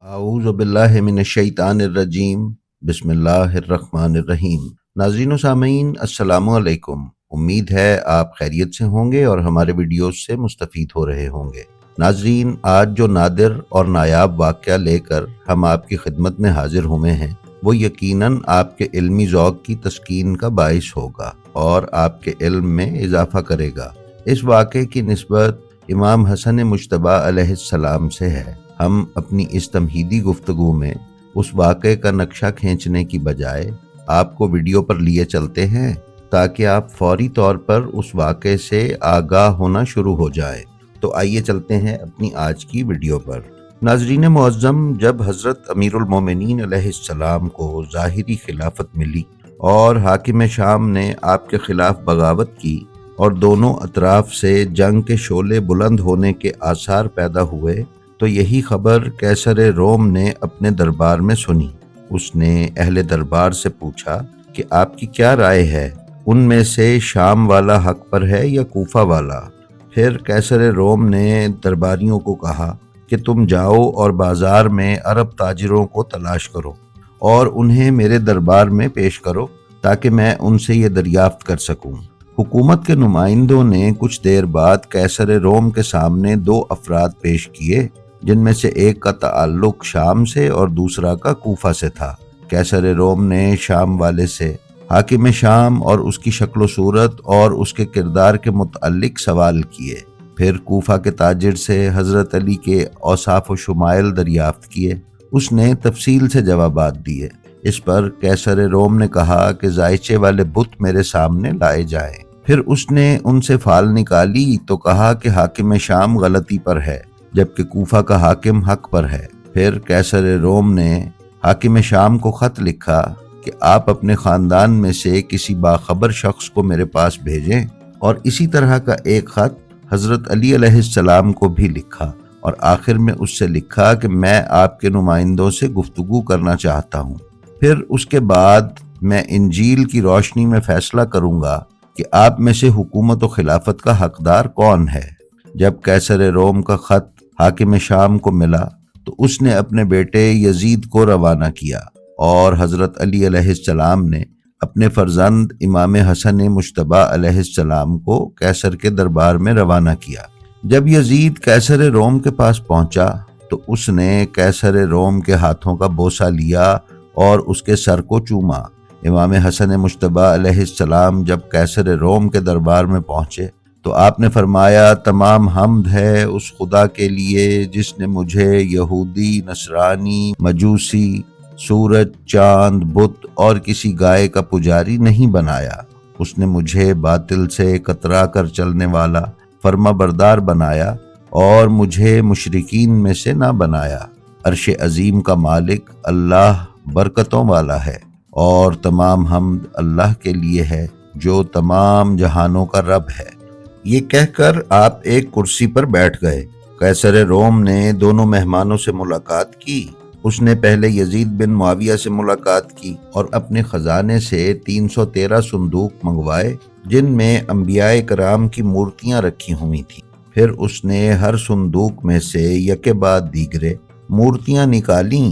اعوذ باللہ من الشیطان الرجیم بسم اللہ الرحمن الرحیم۔ ناظرین و سامعین السلام علیکم۔ امید ہے آپ خیریت سے ہوں گے اور ہمارے ویڈیوز سے مستفید ہو رہے ہوں گے۔ ناظرین، آج جو نادر اور نایاب واقعہ لے کر ہم آپ کی خدمت میں حاضر ہوئے ہیں وہ یقیناً آپ کے علمی ذوق کی تسکین کا باعث ہوگا اور آپ کے علم میں اضافہ کرے گا۔ اس واقعے کی نسبت امام حسن مجتبیٰ علیہ السلام سے ہے۔ ہم اپنی اس تمہیدی گفتگو میں اس واقعے کا نقشہ کھینچنے کی بجائے آپ کو ویڈیو پر لیے چلتے ہیں تاکہ آپ فوری طور پر اس واقعے سے آگاہ ہونا شروع ہو جائے۔ تو آئیے چلتے ہیں اپنی آج کی ویڈیو پر۔ ناظرین معظم، جب حضرت امیر المومنین علیہ السلام کو ظاہری خلافت ملی اور حاکم شام نے آپ کے خلاف بغاوت کی اور دونوں اطراف سے جنگ کے شعلے بلند ہونے کے آثار پیدا ہوئے تو یہی خبر قیصر روم نے اپنے دربار میں سنی۔ اس نے اہل دربار سے پوچھا کہ آپ کی کیا رائے ہے، ان میں سے شام والا حق پر ہے یا کوفہ والا؟ پھر قیصر روم نے درباریوں کو کہا کہ تم جاؤ اور بازار میں عرب تاجروں کو تلاش کرو اور انہیں میرے دربار میں پیش کرو تاکہ میں ان سے یہ دریافت کر سکوں۔ حکومت کے نمائندوں نے کچھ دیر بعد قیصر روم کے سامنے دو افراد پیش کیے جن میں سے ایک کا تعلق شام سے اور دوسرا کا کوفہ سے تھا۔ قیصر روم نے شام والے سے حاکم شام اور اس کی شکل و صورت اور اس کے کردار کے متعلق سوال کیے، پھر کوفہ کے تاجر سے حضرت علی کے اوصاف و شمائل دریافت کیے۔ اس نے تفصیل سے جوابات دیے۔ اس پر قیصر روم نے کہا کہ ذائچے والے بت میرے سامنے لائے جائیں۔ پھر اس نے ان سے فال نکالی تو کہا کہ حاکم شام غلطی پر ہے جبکہ کوفہ کا حاکم حق پر ہے۔ پھر قیصر روم نے حاکم شام کو خط لکھا کہ آپ اپنے خاندان میں سے کسی باخبر شخص کو میرے پاس بھیجیں، اور اسی طرح کا ایک خط حضرت علی علیہ السلام کو بھی لکھا، اور آخر میں اس سے لکھا کہ میں آپ کے نمائندوں سے گفتگو کرنا چاہتا ہوں۔ پھر اس کے بعد میں انجیل کی روشنی میں فیصلہ کروں گا کہ آپ میں سے حکومت و خلافت کا حقدار کون ہے۔ جب قیصر روم کا خط حاکم شام کو ملا تو اس نے اپنے بیٹے یزید کو روانہ کیا اور حضرت علی علیہ السلام نے اپنے فرزند امام حسن مجتبیٰ علیہ السلام کو قیصر کے دربار میں روانہ کیا۔ جب یزید قیصر روم کے پاس پہنچا تو اس نے قیصر روم کے ہاتھوں کا بوسہ لیا اور اس کے سر کو چوما۔ امام حسن مجتبیٰ علیہ السلام جب قیصر روم کے دربار میں پہنچے تو آپ نے فرمایا، تمام حمد ہے اس خدا کے لیے جس نے مجھے یہودی، نصرانی، مجوسی، سورج، چاند، بت اور کسی گائے کا پجاری نہیں بنایا۔ اس نے مجھے باطل سے کترا کر چلنے والا فرما بردار بنایا اور مجھے مشرکین میں سے نہ بنایا۔ عرش عظیم کا مالک اللہ برکتوں والا ہے، اور تمام حمد اللہ کے لیے ہے جو تمام جہانوں کا رب ہے۔ یہ کہہ کر آپ ایک کرسی پر بیٹھ گئے۔ قیصر روم نے دونوں مہمانوں سے ملاقات کی۔ اس نے پہلے یزید بن معاویہ سے ملاقات کی اور اپنے خزانے سے 313 صندوق منگوائے جن میں انبیاء کرام کی مورتیاں رکھی ہوئی تھیں۔ پھر اس نے ہر صندوق میں سے یکے بعد دیگرے مورتیاں نکالیں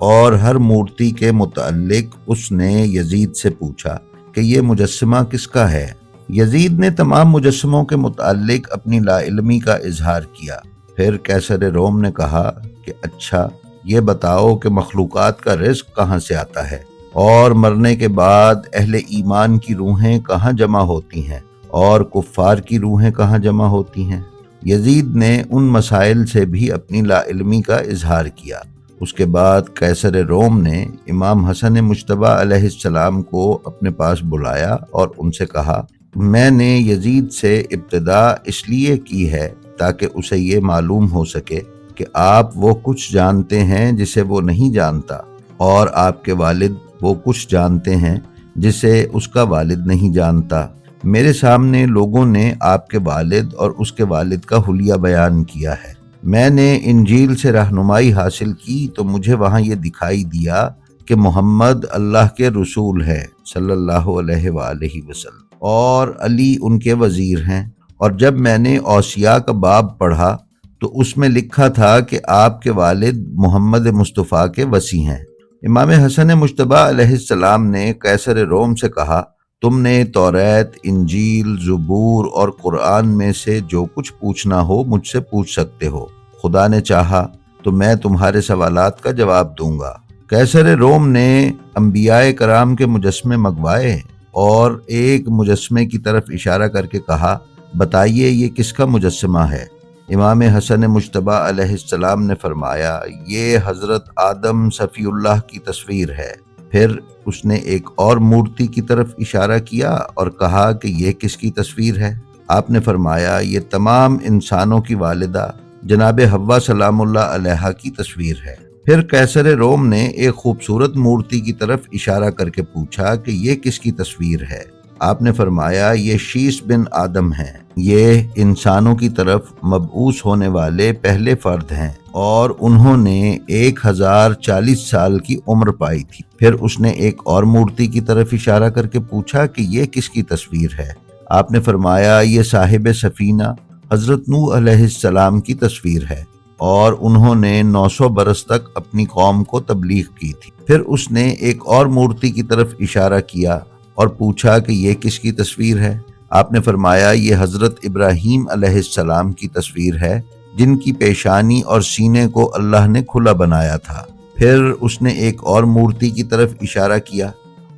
اور ہر مورتی کے متعلق اس نے یزید سے پوچھا کہ یہ مجسمہ کس کا ہے۔ یزید نے تمام مجسموں کے متعلق اپنی لا علمی کا اظہار کیا۔ پھر قیصر روم نے کہا کہ اچھا یہ بتاؤ کہ مخلوقات کا رزق کہاں سے آتا ہے، اور مرنے کے بعد اہل ایمان کی روحیں کہاں جمع ہوتی ہیں اور کفار کی روحیں کہاں جمع ہوتی ہیں۔ یزید نے ان مسائل سے بھی اپنی لا علمی کا اظہار کیا۔ اس کے بعد قیصر روم نے امام حسن مجتبیٰ علیہ السلام کو اپنے پاس بلایا اور ان سے کہا، میں نے یزید سے ابتدا اس لیے کی ہے تاکہ اسے یہ معلوم ہو سکے کہ آپ وہ کچھ جانتے ہیں جسے وہ نہیں جانتا، اور آپ کے والد وہ کچھ جانتے ہیں جسے اس کا والد نہیں جانتا۔ میرے سامنے لوگوں نے آپ کے والد اور اس کے والد کا حلیہ بیان کیا ہے۔ میں نے انجیل سے رہنمائی حاصل کی تو مجھے وہاں یہ دکھائی دیا کہ محمد اللہ کے رسول ہے صلی اللہ علیہ وآلہ وسلم، اور علی ان کے وزیر ہیں۔ اور جب میں نے اوصیاء کا باب پڑھا تو اس میں لکھا تھا کہ آپ کے والد محمد مصطفیٰ کے وصی ہیں۔ امام حسن مجتبی علیہ السلام نے قیصر روم سے کہا، تم نے توریت، انجیل، زبور اور قرآن میں سے جو کچھ پوچھنا ہو مجھ سے پوچھ سکتے ہو، خدا نے چاہا تو میں تمہارے سوالات کا جواب دوں گا۔ قیصر روم نے انبیاء کرام کے مجسمے منگوائے اور ایک مجسمے کی طرف اشارہ کر کے کہا، بتائیے یہ کس کا مجسمہ ہے؟ امام حسن مجتبی علیہ السلام نے فرمایا، یہ حضرت آدم صفی اللہ کی تصویر ہے۔ پھر اس نے ایک اور مورتی کی طرف اشارہ کیا اور کہا کہ یہ کس کی تصویر ہے؟ آپ نے فرمایا، یہ تمام انسانوں کی والدہ جناب حوا سلام اللہ علیہا کی تصویر ہے۔ پھر قیصر روم نے ایک خوبصورت مورتی کی طرف اشارہ کر کے پوچھا کہ یہ کس کی تصویر ہے؟ آپ نے فرمایا، یہ شیس بن آدم ہیں، یہ انسانوں کی طرف مبعوث ہونے والے پہلے فرد ہیں اور انہوں نے 1040 سال کی عمر پائی تھی۔ پھر اس نے ایک اور مورتی کی طرف اشارہ کر کے پوچھا کہ یہ کس کی تصویر ہے؟ آپ نے فرمایا، یہ صاحب سفینہ حضرت نوح علیہ السلام کی تصویر ہے اور انہوں نے 900 برس تک اپنی قوم کو تبلیغ کی تھی۔ پھر اس نے ایک اور مورتی کی طرف اشارہ کیا اور پوچھا کہ یہ کس کی تصویر ہے؟ آپ نے فرمایا، یہ حضرت ابراہیم علیہ السلام کی تصویر ہے جن کی پیشانی اور سینے کو اللہ نے کھلا بنایا تھا۔ پھر اس نے ایک اور مورتی کی طرف اشارہ کیا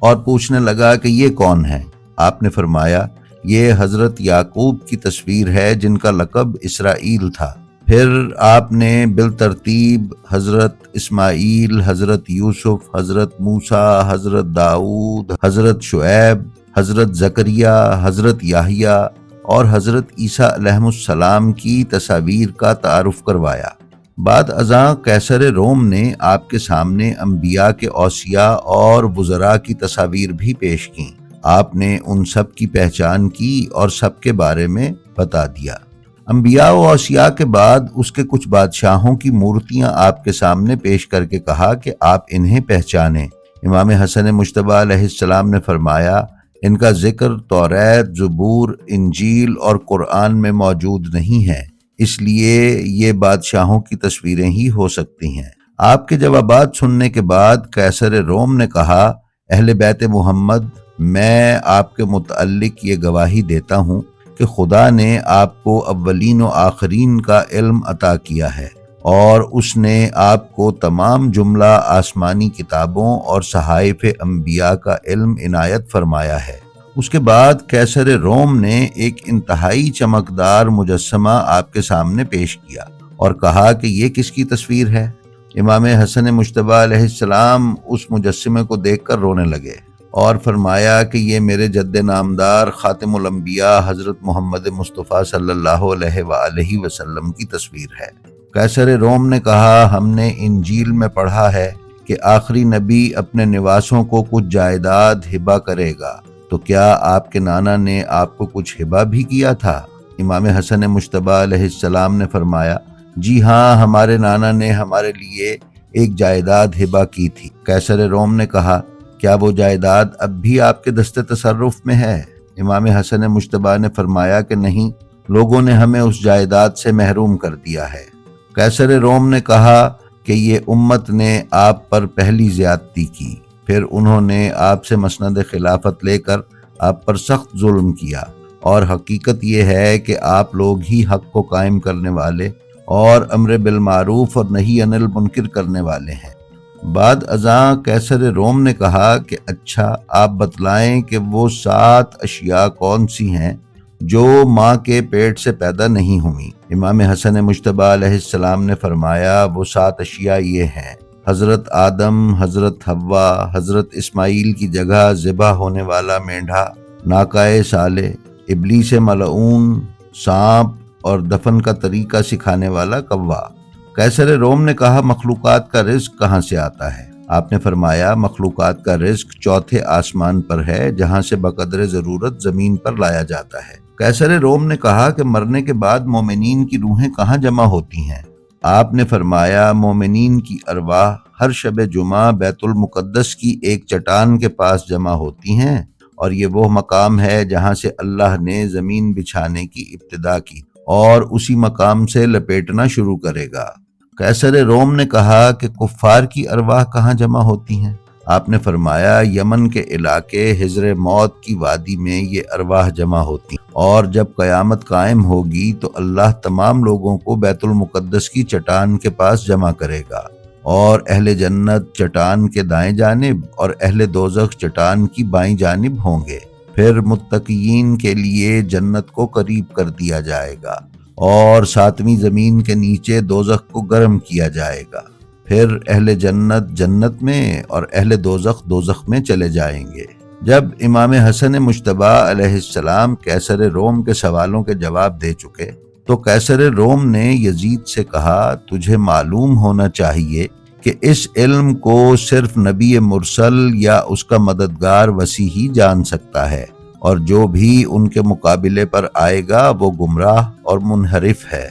اور پوچھنے لگا کہ یہ کون ہے؟ آپ نے فرمایا، یہ حضرت یعقوب کی تصویر ہے جن کا لقب اسرائیل تھا۔ پھر آپ نے بالترتیب حضرت اسماعیل، حضرت یوسف، حضرت موسیٰ، حضرت داؤد، حضرت شعیب، حضرت زکریا، حضرت یحییٰ اور حضرت عیسیٰ علیہ السلام کی تصاویر کا تعارف کروایا۔ بعد ازاں قیصر روم نے آپ کے سامنے انبیاء کے اوصیاء اور وزراء کی تصاویر بھی پیش کیں۔ آپ نے ان سب کی پہچان کی اور سب کے بارے میں بتا دیا۔ انبیاء و اوصیاء کے بعد اس کے کچھ بادشاہوں کی مورتیاں آپ کے سامنے پیش کر کے کہا کہ آپ انہیں پہچانیں۔ امام حسن مجتبی علیہ السلام نے فرمایا، ان کا ذکر توریت، زبور، انجیل اور قرآن میں موجود نہیں ہے، اس لیے یہ بادشاہوں کی تصویریں ہی ہو سکتی ہیں۔ آپ کے جوابات سننے کے بعد قیصر روم نے کہا، اہل بیت محمد، میں آپ کے متعلق یہ گواہی دیتا ہوں کہ خدا نے آپ کو اولین و آخرین کا علم عطا کیا ہے اور اس نے آپ کو تمام جملہ آسمانی کتابوں اور صحائف انبیاء کا علم عنایت فرمایا ہے۔ اس کے بعد قیصر روم نے ایک انتہائی چمکدار مجسمہ آپ کے سامنے پیش کیا اور کہا کہ یہ کس کی تصویر ہے؟ امام حسن مجتبی علیہ السلام اس مجسمے کو دیکھ کر رونے لگے اور فرمایا کہ یہ میرے جد نامدار خاتم الانبیاء حضرت محمد مصطفیٰ صلی اللہ علیہ وآلہ وسلم کی تصویر ہے۔ قیصر روم نے کہا، ہم نے انجیل میں پڑھا ہے کہ آخری نبی اپنے نواسوں کو کچھ جائیداد ہبہ کرے گا، تو کیا آپ کے نانا نے آپ کو کچھ ہبہ بھی کیا تھا؟ امام حسن مجتبی علیہ السلام نے فرمایا، جی ہاں، ہمارے نانا نے ہمارے لیے ایک جائیداد ہبہ کی تھی۔ قیصر روم نے کہا، کیا وہ جائیداد اب بھی آپ کے دست تصرف میں ہے؟ امام حسن مجتبی نے فرمایا کہ نہیں، لوگوں نے ہمیں اس جائیداد سے محروم کر دیا ہے۔ قیصر روم نے کہا کہ یہ امت نے آپ پر پہلی زیادتی کی، پھر انہوں نے آپ سے مسند خلافت لے کر آپ پر سخت ظلم کیا، اور حقیقت یہ ہے کہ آپ لوگ ہی حق کو قائم کرنے والے اور امر بالمعروف اور نہی عن المنکر کرنے والے ہیں۔ بعد ازاں قیصر روم نے کہا کہ اچھا، آپ بتلائیں کہ وہ 7 اشیاء کون سی ہیں جو ماں کے پیٹ سے پیدا نہیں ہوئیں؟ امام حسن مجتبی علیہ السلام نے فرمایا، وہ 7 اشیاء یہ ہیں: حضرت آدم، حضرت حوا، حضرت اسماعیل کی جگہ ذبح ہونے والا مینڈھا، ناقہ صالح، ابلیس ملعون، سانپ اور دفن کا طریقہ سکھانے والا کوا۔ قیصر روم نے کہا، مخلوقات کا رزق کہاں سے آتا ہے؟ آپ نے فرمایا، مخلوقات کا رزق 4تھے آسمان پر ہے، جہاں سے بقدر ضرورت زمین پر لایا جاتا ہے۔ قیصر روم نے کہا کہ مرنے کے بعد مومنین کی روحیں کہاں جمع ہوتی ہیں؟ آپ نے فرمایا، مومنین کی ارواح ہر شب جمعہ بیت المقدس کی ایک چٹان کے پاس جمع ہوتی ہیں، اور یہ وہ مقام ہے جہاں سے اللہ نے زمین بچھانے کی ابتدا کی اور اسی مقام سے لپیٹنا شروع کرے گا۔ قیصر روم نے کہا کہ کفار کی ارواح کہاں جمع ہوتی ہیں؟ آپ نے فرمایا یمن کے علاقے حجر موت کی وادی میں یہ ارواح جمع ہوتی ہیں، اور جب قیامت قائم ہوگی تو اللہ تمام لوگوں کو بیت المقدس کی چٹان کے پاس جمع کرے گا، اور اہل جنت چٹان کے دائیں جانب اور اہل دوزخ چٹان کی بائیں جانب ہوں گے۔ پھر متقین کے لیے جنت کو قریب کر دیا جائے گا اور ساتویں زمین کے نیچے دوزخ کو گرم کیا جائے گا۔ پھر اہل جنت جنت میں اور اہل دوزخ دوزخ میں چلے جائیں گے۔ جب امام حسن مجتبیٰ علیہ السلام قیصر روم کے سوالوں کے جواب دے چکے تو قیصر روم نے یزید سے کہا تجھے معلوم ہونا چاہیے کہ اس علم کو صرف نبی مرسل یا اس کا مددگار وصی ہی جان سکتا ہے، اور جو بھی ان کے مقابلے پر آئے گا وہ گمراہ اور منحرف ہے۔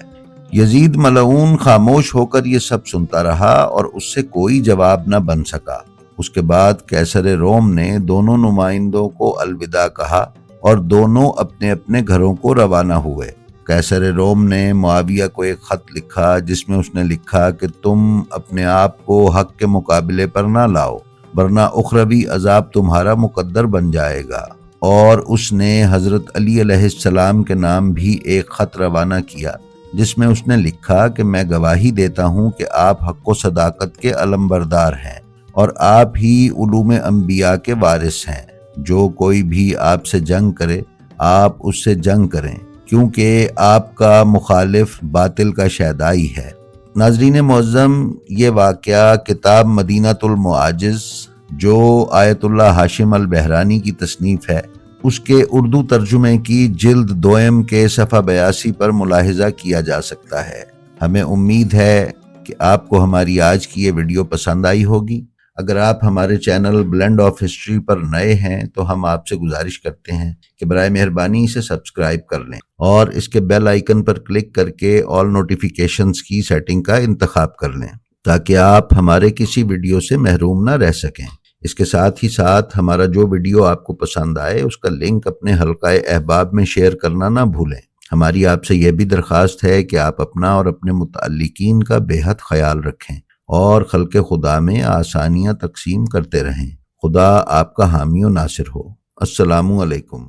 یزید ملعون خاموش ہو کر یہ سب سنتا رہا اور اس سے کوئی جواب نہ بن سکا۔ اس کے بعد قیصر روم نے دونوں نمائندوں کو الوداع کہا اور دونوں اپنے اپنے گھروں کو روانہ ہوئے۔ قیصر روم نے معاویہ کو ایک خط لکھا جس میں اس نے لکھا کہ تم اپنے آپ کو حق کے مقابلے پر نہ لاؤ ورنہ اخروی عذاب تمہارا مقدر بن جائے گا، اور اس نے حضرت علی علیہ السلام کے نام بھی ایک خط روانہ کیا جس میں اس نے لکھا کہ میں گواہی دیتا ہوں کہ آپ حق و صداقت کے علمبردار ہیں اور آپ ہی علوم انبیاء کے وارث ہیں۔ جو کوئی بھی آپ سے جنگ کرے آپ اس سے جنگ کریں، کیونکہ آپ کا مخالف باطل کا شیدائی ہے۔ ناظرین معظم، یہ واقعہ کتاب مدینۃ المعاجز جو آیت اللہ ہاشم البحرانی کی تصنیف ہے اس کے اردو ترجمے کی جلد دوئم کے صفحہ 82 پر ملاحظہ کیا جا سکتا ہے۔ ہمیں امید ہے کہ آپ کو ہماری آج کی یہ ویڈیو پسند آئی ہوگی۔ اگر آپ ہمارے چینل بلینڈ آف ہسٹری پر نئے ہیں تو ہم آپ سے گزارش کرتے ہیں کہ برائے مہربانی اسے سبسکرائب کر لیں اور اس کے بیل آئیکن پر کلک کر کے آل نوٹیفیکیشنز کی سیٹنگ کا انتخاب کر لیں تاکہ آپ ہمارے کسی ویڈیو سے محروم نہ رہ سکیں۔ اس کے ساتھ ہی ساتھ ہمارا جو ویڈیو آپ کو پسند آئے اس کا لنک اپنے حلقہ احباب میں شیئر کرنا نہ بھولیں۔ ہماری آپ سے یہ بھی درخواست ہے کہ آپ اپنا اور اپنے متعلقین کا بے حد خیال رکھیں اور خلق خدا میں آسانیاں تقسیم کرتے رہیں۔ خدا آپ کا حامی و ناصر ہو۔ السلام علیکم۔